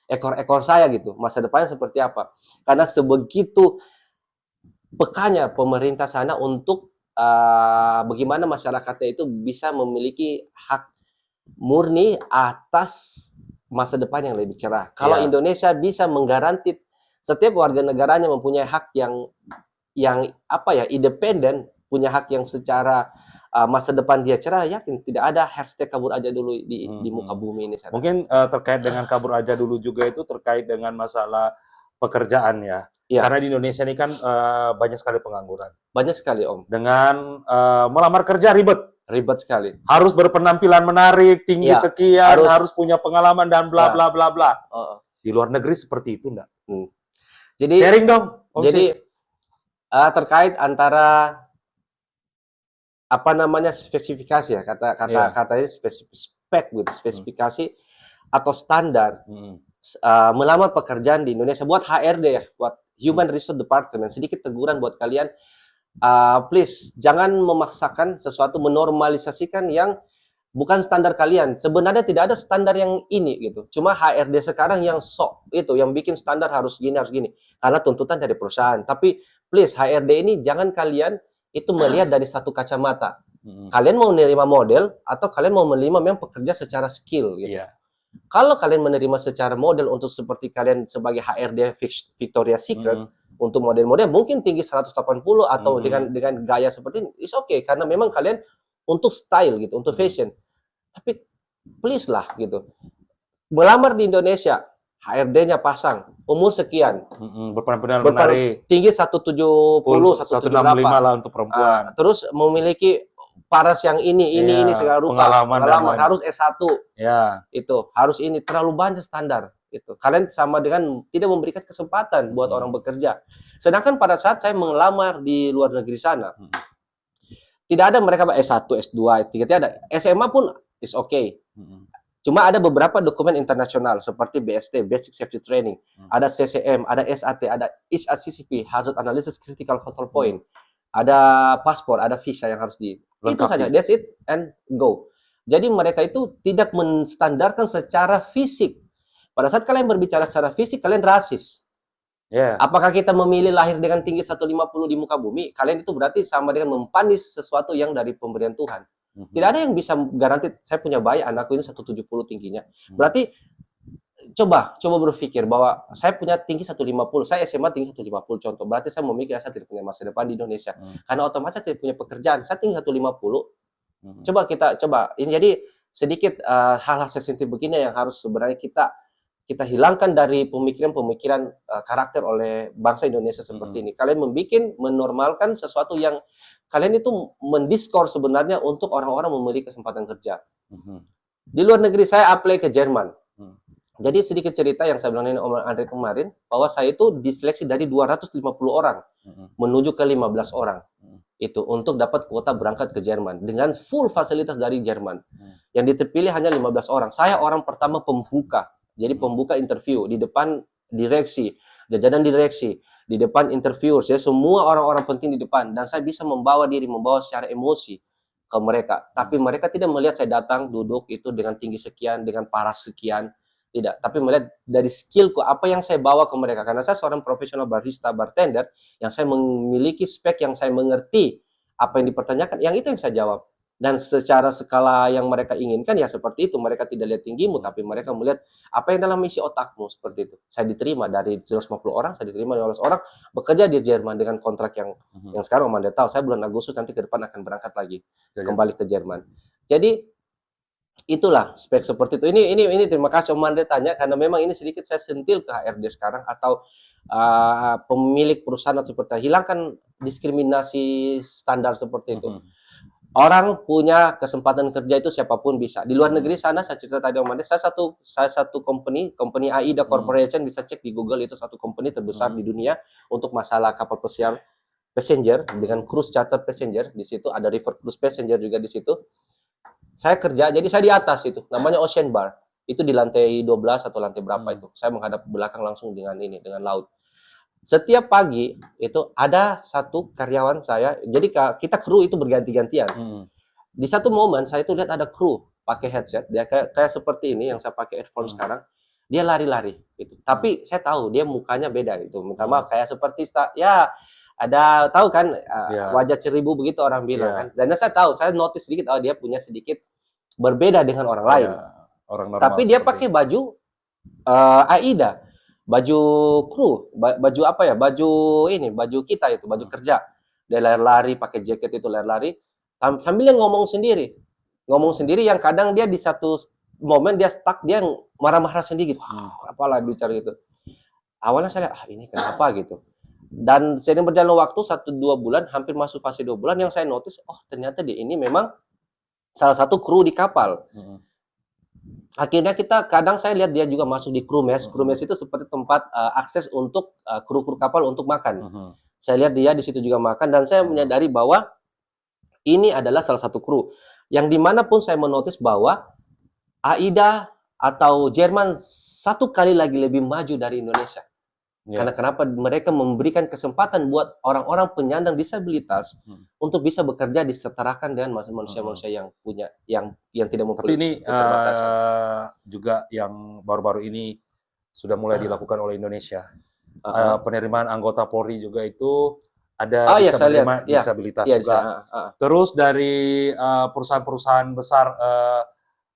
ekor saya gitu, masa depannya seperti apa. Karena sebegitu pekanya pemerintah sana untuk bagaimana masyarakatnya itu bisa memiliki hak murni atas masa depan yang lebih cerah. Kalau Indonesia bisa menggaranti setiap warga negaranya mempunyai hak yang independen, punya hak yang secara masa depan dia cerah, yakin tidak ada hashtag kabur aja dulu di muka bumi ini. Mungkin terkait dengan kabur aja dulu juga itu terkait dengan masalah pekerjaan ya. Karena di Indonesia ini kan banyak sekali pengangguran. Banyak sekali, Om. Dengan melamar kerja ribet sekali. Harus berpenampilan menarik, tinggi sekian, harus punya pengalaman dan bla bla bla bla. Di luar negeri seperti itu enggak? Jadi sharing dong. Jadi terkait antara spesifikasi ya, katanya spek gitu, spesifikasi atau standar melamar pekerjaan di Indonesia buat HRD ya, buat Human Resource Department. Sedikit teguran buat kalian, please jangan memaksakan sesuatu, menormalisasikan yang bukan standar kalian. Sebenarnya tidak ada standar yang ini gitu. Cuma HRD sekarang yang sok itu, yang bikin standar harus gini, harus gini. Karena tuntutan dari perusahaan. Tapi please HRD ini jangan kalian itu melihat dari satu kacamata. Kalian mau menerima model atau kalian mau menerima memang pekerja secara skill gitu. Iya. Kalau kalian menerima secara model untuk seperti kalian sebagai HRD Victoria's Secret, untuk model-model mungkin tinggi 180 atau dengan gaya seperti ini, is okay karena memang kalian untuk style gitu, untuk fashion. Tapi please lah gitu. Melamar di Indonesia, HRD-nya pasang, umur sekian, Berpenampilan menarik. tinggi 170, 178 lah untuk perempuan. terus memiliki paras yang ini segala rupa, pengalaman harus S1. Ya. Itu harus ini, terlalu banyak standar itu. Kalian sama dengan tidak memberikan kesempatan buat orang bekerja. Sedangkan pada saat saya melamar di luar negeri sana, tidak ada mereka S1, S2, tidak ada. SMA pun is okay. Cuma ada beberapa dokumen internasional seperti BST, Basic Safety Training, ada CCM, ada SAT, ada HACCP, Hazard Analysis Critical Control Point, ada paspor, ada visa yang harus itu saja. That's it and go. Jadi mereka itu tidak menstandarkan secara fisik. Pada saat kalian berbicara secara fisik, kalian rasis. Apakah kita memilih lahir dengan tinggi 150 di muka bumi? Kalian itu berarti sama dengan mempanis sesuatu yang dari pemberian Tuhan. Tidak ada yang bisa garansi saya punya bayi, anakku ini 170 tingginya. Berarti coba berpikir bahwa saya punya tinggi 150, saya SMA tinggi 150 contoh. Berarti saya memikir saya tidak punya masa depan di Indonesia. Karena otomatis saya tidak punya pekerjaan. Saya tinggi 150. Coba ini jadi sedikit hal-hal sensitif begini yang harus sebenarnya kita hilangkan dari pemikiran karakter oleh bangsa Indonesia seperti ini. Kalian menormalkan sesuatu yang kalian itu mendiskor sebenarnya untuk orang-orang memiliki kesempatan kerja. Di luar negeri saya apply ke Jerman. Jadi sedikit cerita yang saya bilang ini Om Andre kemarin, bahwa saya itu diseleksi dari 250 orang menuju ke 15 orang. Itu untuk dapat kuota berangkat ke Jerman dengan full fasilitas dari Jerman. Yang terpilih hanya 15 orang. Saya orang pertama pembuka. Jadi pembuka interview di depan direksi, jajanan direksi, di depan interviewer, saya semua orang-orang penting di depan, dan saya bisa membawa secara emosi ke mereka. Tapi mereka tidak melihat saya datang duduk itu dengan tinggi sekian, dengan paras sekian, tidak. Tapi melihat dari skillku, apa yang saya bawa ke mereka. Karena saya seorang profesional barista, bartender, yang saya memiliki spek, yang saya mengerti apa yang dipertanyakan, yang itu yang saya jawab. Dan secara skala yang mereka inginkan ya seperti itu. Mereka tidak lihat tinggimu, tapi mereka melihat apa yang dalam isi otakmu, seperti itu. Saya diterima dari 150 orang, saya diterima 15 orang, bekerja di Jerman dengan kontrak yang sekarang Om Anda tahu, saya bulan Agustus nanti ke depan akan berangkat lagi kembali ke Jerman. Jadi itulah spek seperti itu. Ini terima kasih Om Anda tanya, karena memang ini sedikit saya sentil ke HRD sekarang atau pemilik perusahaan seperti itu. Hilangkan diskriminasi standar seperti itu. Orang punya kesempatan kerja itu siapapun bisa. Di luar negeri sana, saya cerita tadi Om Ande, saya satu company AIDA Corporation, bisa cek di Google, itu satu company terbesar di dunia untuk masalah kapal pesiar passenger dengan cruise charter passenger. Di situ ada river cruise passenger juga di situ. Saya kerja, jadi saya di atas itu, namanya Ocean Bar. Itu di lantai 12 atau lantai berapa itu. Saya menghadap belakang langsung dengan laut. Setiap pagi itu ada satu karyawan saya, jadi kita kru itu berganti-gantian. Di satu momen saya itu lihat ada kru pakai headset, dia kayak seperti ini yang saya pakai earphone sekarang, dia lari-lari gitu. Tapi saya tahu dia mukanya beda gitu, pertama kayak seperti ya ada tahu kan wajah ceribu begitu orang bilang kan. Dan saya tahu, saya notice sedikit dia punya sedikit berbeda dengan orang lain. Orang normal. Tapi dia pakai baju AIDA. Baju kru, baju apa ya? Baju kita itu, baju kerja. Dia lari-lari pakai jaket itu lari-lari sambil ngomong sendiri yang kadang dia di satu momen dia stuck, dia marah-marah sendiri gitu. Apalah bicara gitu. Awalnya saya lihat, ini kenapa gitu. Dan seiring berjalan waktu 1-2 bulan, hampir masuk fase 2 bulan, yang saya notice, ternyata dia ini memang salah satu kru di kapal. Akhirnya kadang saya lihat dia juga masuk di crew mess. Crew mess itu seperti tempat akses untuk kru-kru kapal untuk makan. Saya lihat dia di situ juga makan, dan saya menyadari bahwa ini adalah salah satu kru yang dimanapun saya menotis bahwa AIDA atau Jerman satu kali lagi lebih maju dari Indonesia. Karena kenapa mereka memberikan kesempatan buat orang-orang penyandang disabilitas untuk bisa bekerja disetarakan dengan manusia-manusia yang punya yang tidak Tapi mempunyai ini keterbatasan. juga yang baru-baru ini sudah mulai dilakukan oleh Indonesia. Heeh. Penerimaan anggota Polri juga itu ada Oh ya, bisa saya lihat. menerima Iya, disabilitas iya di juga. sana. Heeh. Terus dari perusahaan-perusahahan besar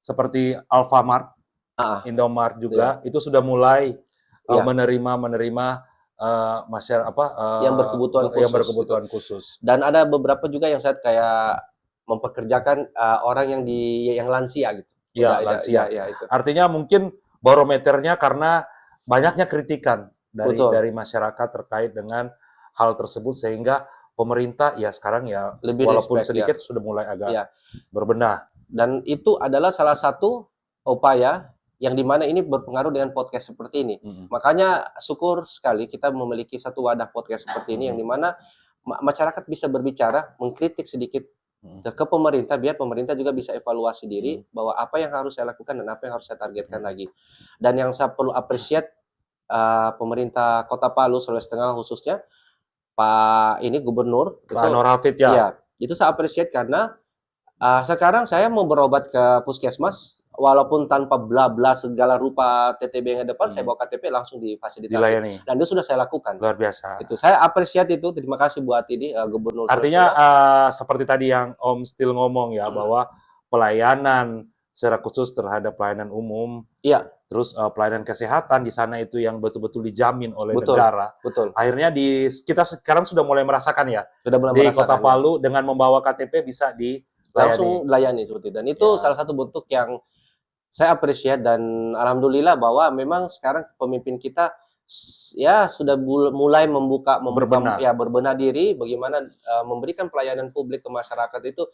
seperti Alfamart, Heeh. Indomart Iya, juga itu sudah mulai iya. menerima masyarakat Yang berkebutuhan yang khusus gitu. berkebutuhan khusus. Dan ada beberapa juga yang saya kayak mempekerjakan orang yang lansia gitu. Ya, Udah, ya, lansia. ya itu. Artinya mungkin barometernya karena banyaknya kritikan Betul. dari masyarakat terkait dengan hal tersebut sehingga pemerintah ya sekarang ya Lebih walaupun respect ya. sedikit sudah mulai agak Ya. berbenah. Dan itu adalah salah satu upaya yang dimana ini berpengaruh dengan podcast seperti ini. Mhm. Makanya syukur sekali kita memiliki satu wadah podcast seperti ini yang dimana masyarakat bisa berbicara, mengkritik sedikit ke pemerintah, biar pemerintah juga bisa evaluasi diri bahwa apa yang harus saya lakukan dan apa yang harus saya targetkan lagi. Dan yang saya perlu appreciate pemerintah Kota Palu, Sulawesi Tengah khususnya, Pak ini Gubernur Pak itu, Nur Hafid ya. ya itu saya appreciate karena sekarang saya mau berobat ke puskesmas, walaupun tanpa bla-bla segala rupa TTB yang depan, saya bawa KTP langsung difasilitasi. Dilayani. Dan itu sudah saya lakukan. Luar biasa. Itu saya apresiasi itu. Terima kasih buat ini Gubernur Sulawesi Artinya Tengah. seperti tadi yang Om Stil ngomong ya bahwa pelayanan secara khusus terhadap pelayanan umum, Iya, terus pelayanan kesehatan di sana itu yang betul-betul dijamin oleh betul, negara. betul. Akhirnya kita sekarang sudah mulai merasakan ya Sudah mulai di Kota merasakan ya. Palu dengan membawa KTP bisa Langsung dilayani. dilayani seperti itu. Dan itu Ya. salah satu bentuk yang saya appreciate dan alhamdulillah bahwa memang sekarang pemimpin kita ya sudah mulai Berbenah. berbenah diri bagaimana memberikan pelayanan publik ke masyarakat itu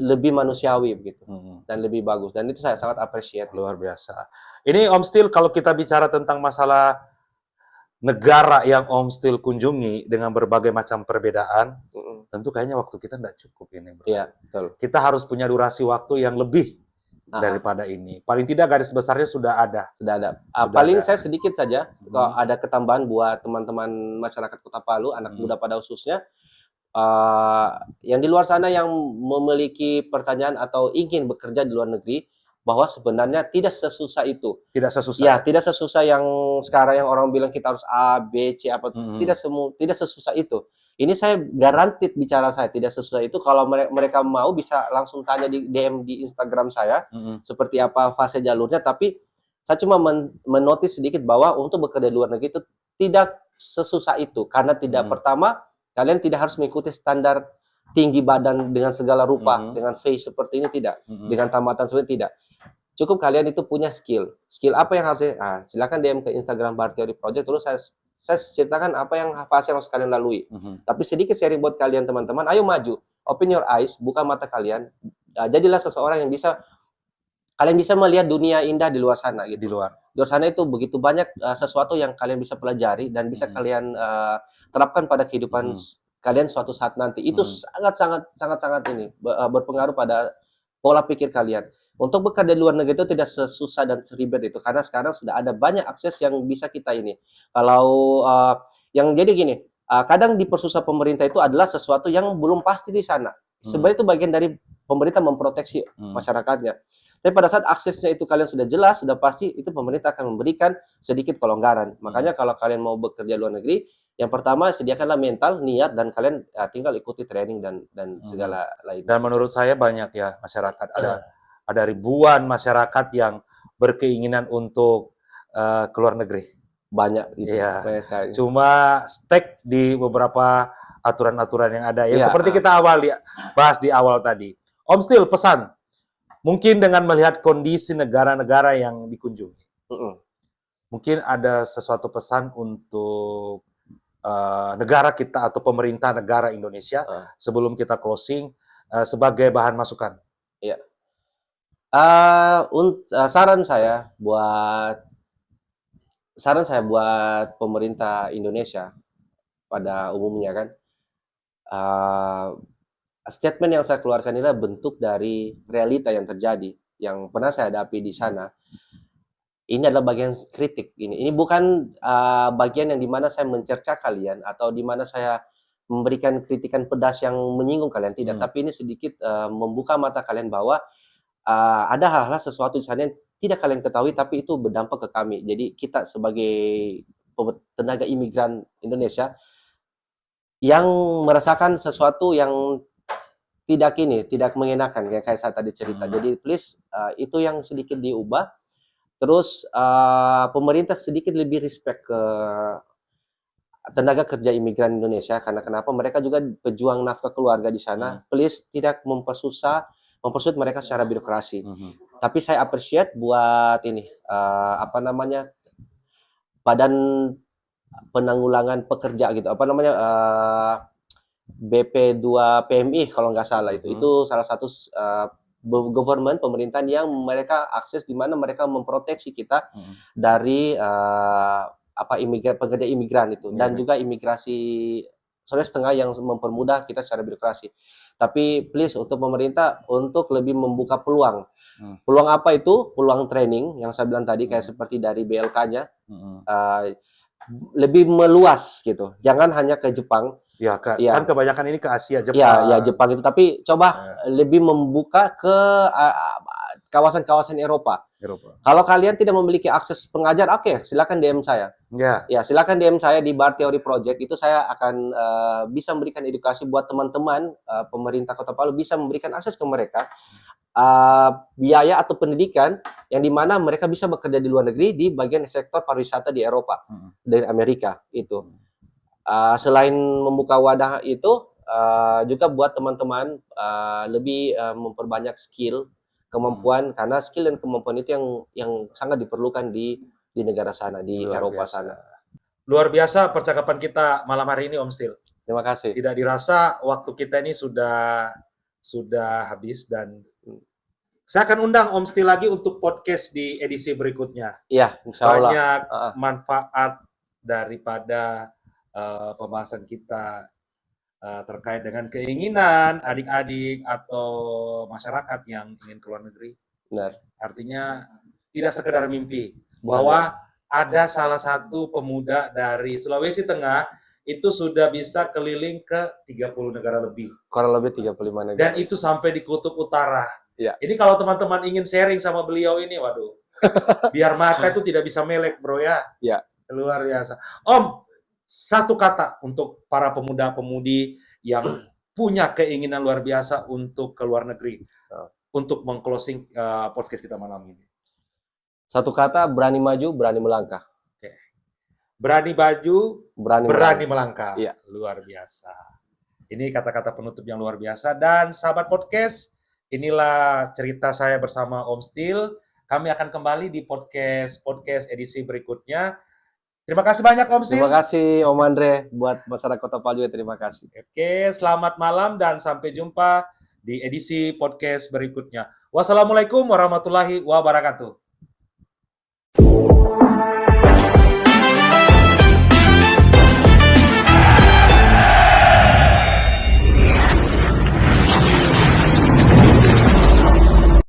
lebih manusiawi begitu dan lebih bagus, dan itu saya sangat appreciate. Luar biasa. Ini Om Stil kalau kita bicara tentang masalah negara yang Om Stil kunjungi dengan berbagai macam perbedaan, tentu kayaknya waktu kita nggak cukup ini, bro. Iya, betul. Kita harus punya durasi waktu yang lebih daripada ini. Paling tidak garis besarnya sudah ada. Sudah ada. Sudah Paling ada. saya sedikit saja, kalau ada ketambahan buat teman-teman masyarakat Kota Palu, anak muda pada khususnya, yang di luar sana yang memiliki pertanyaan atau ingin bekerja di luar negeri, bahwa sebenarnya tidak sesusah itu. Tidak sesusah. Ya, tidak sesusah yang sekarang yang orang bilang kita harus A, B, C apa. Tidak sesusah itu. Ini saya garanti bicara saya tidak sesusah itu. Kalau mereka mau bisa langsung tanya di DM di Instagram saya seperti apa fase jalurnya. Tapi saya cuma menotis sedikit bahwa untuk bekerja di luar negeri itu tidak sesusah itu, karena tidak pertama kalian tidak harus mengikuti standar tinggi badan dengan segala rupa, dengan face seperti ini tidak, dengan tamatan seperti ini tidak. Cukup kalian itu punya skill. Skill apa yang harus silakan DM ke Instagram Bar Theory Project, terus saya ceritakan apa yang fase yang harus kalian lalui. Tapi sedikit sharing buat kalian teman-teman, ayo maju, open your eyes, buka mata kalian, jadilah seseorang yang kalian bisa melihat dunia indah di luar sana gitu. Di luar sana itu begitu banyak sesuatu yang kalian bisa pelajari dan bisa kalian terapkan pada kehidupan kalian suatu saat nanti. Itu sangat ini berpengaruh pada pola pikir kalian. Untuk bekerja di luar negeri itu tidak sesusah dan seribet itu, karena sekarang sudah ada banyak akses yang bisa kita ini. Kalau yang jadi gini, kadang dipersusah pemerintah itu adalah sesuatu yang belum pasti di sana. Sebenarnya itu bagian dari pemerintah memproteksi masyarakatnya. Tapi pada saat aksesnya itu kalian sudah jelas, sudah pasti, itu pemerintah akan memberikan sedikit kelonggaran. Makanya kalau kalian mau bekerja di luar negeri, yang pertama sediakanlah mental, niat, dan kalian tinggal ikuti training dan segala lainnya. Dan menurut saya banyak ya masyarakat, ada ribuan masyarakat yang berkeinginan untuk ke luar negeri. Banyak gitu. Iya. Banyak sekali. Cuma stuck di beberapa aturan-aturan yang ada. Ya, Iya, seperti kita bahas di awal tadi. Om Stil, pesan. Mungkin dengan melihat kondisi negara-negara yang dikunjungi. Mungkin ada sesuatu pesan untuk negara kita atau pemerintah negara Indonesia sebelum kita closing sebagai bahan masukan. Iya. Saran saya buat pemerintah Indonesia pada umumnya kan, statement yang saya keluarkan ini adalah bentuk dari realita yang terjadi, yang pernah saya hadapi di sana. ini adalah bagian kritik. Ini bukan bagian yang dimana saya mencerca kalian atau dimana saya memberikan kritikan pedas yang menyinggung kalian, tidak. Tapi ini sedikit membuka mata kalian bahwa ada hal-hal sesuatu di sana yang tidak kalian ketahui, tapi itu berdampak ke kami. Jadi kita sebagai tenaga imigran Indonesia yang merasakan sesuatu yang tidak mengenakan kayak saya tadi cerita. Jadi please itu yang sedikit diubah. Terus pemerintah sedikit lebih respect ke tenaga kerja imigran Indonesia, karena kenapa, mereka juga pejuang nafkah keluarga di sana. Please tidak mempersulit mereka secara birokrasi. Tapi saya appreciate buat ini Badan Penanggulangan Pekerja gitu, BP2 PMI kalau nggak salah itu salah satu government pemerintahan yang mereka akses, di mana mereka memproteksi kita dari pekerja imigran itu, dan juga imigrasi Sulawesi Tengah yang mempermudah kita secara birokrasi. Tapi please untuk pemerintah untuk lebih membuka peluang. Peluang apa itu? Peluang training yang saya bilang tadi, kayak seperti dari BLK-nya. Lebih meluas gitu. Jangan hanya ke Jepang. Ya, kan kebanyakan ini ke Asia, Jepang. Ya Jepang itu. Tapi coba lebih membuka ke kawasan-kawasan Eropa. Kalau kalian tidak memiliki akses pengajar, oke, silakan DM saya. Ya, silakan DM saya di Bar Theory Project. Itu saya akan bisa memberikan edukasi buat teman-teman pemerintah Kota Palu, bisa memberikan akses ke mereka biaya atau pendidikan yang dimana mereka bisa bekerja di luar negeri di bagian sektor pariwisata di Eropa dan Amerika itu. Selain membuka wadah itu, juga buat teman-teman lebih memperbanyak skill, kemampuan, karena skill dan kemampuan itu yang sangat diperlukan di negara sana, di Eropa sana. Luar biasa percakapan kita malam hari ini, Om Stil. Terima kasih. Tidak dirasa waktu kita ini sudah habis, dan saya akan undang Om Stil lagi untuk podcast di edisi berikutnya. Iya, insya Allah. Banyak manfaat daripada pembahasan kita terkait dengan keinginan adik-adik atau masyarakat yang ingin keluar negeri. Benar. Artinya tidak sekedar mimpi, bahwa ada salah satu pemuda dari Sulawesi Tengah itu sudah bisa keliling ke 30 negara lebih. Kurang lebih 35 negara. Dan itu sampai di Kutub Utara. Ya. Ini kalau teman-teman ingin sharing sama beliau ini, waduh, biar mata itu tidak bisa melek, bro ya. Ya. Luar biasa. Om, satu kata untuk para pemuda-pemudi yang punya keinginan luar biasa untuk ke luar negeri, untuk meng-closing podcast kita malam ini. Satu kata, berani maju, berani melangkah. Oke. Berani maju, berani melangkah. Ya. Luar biasa. Ini kata-kata penutup yang luar biasa. Dan sahabat podcast, inilah cerita saya bersama Om Stil. Kami akan kembali di podcast edisi berikutnya. Terima kasih banyak Om Stil. Terima kasih Om Andre, buat masyarakat Kota Palu juga terima kasih. Oke, selamat malam dan sampai jumpa di edisi podcast berikutnya. Wassalamualaikum warahmatullahi wabarakatuh.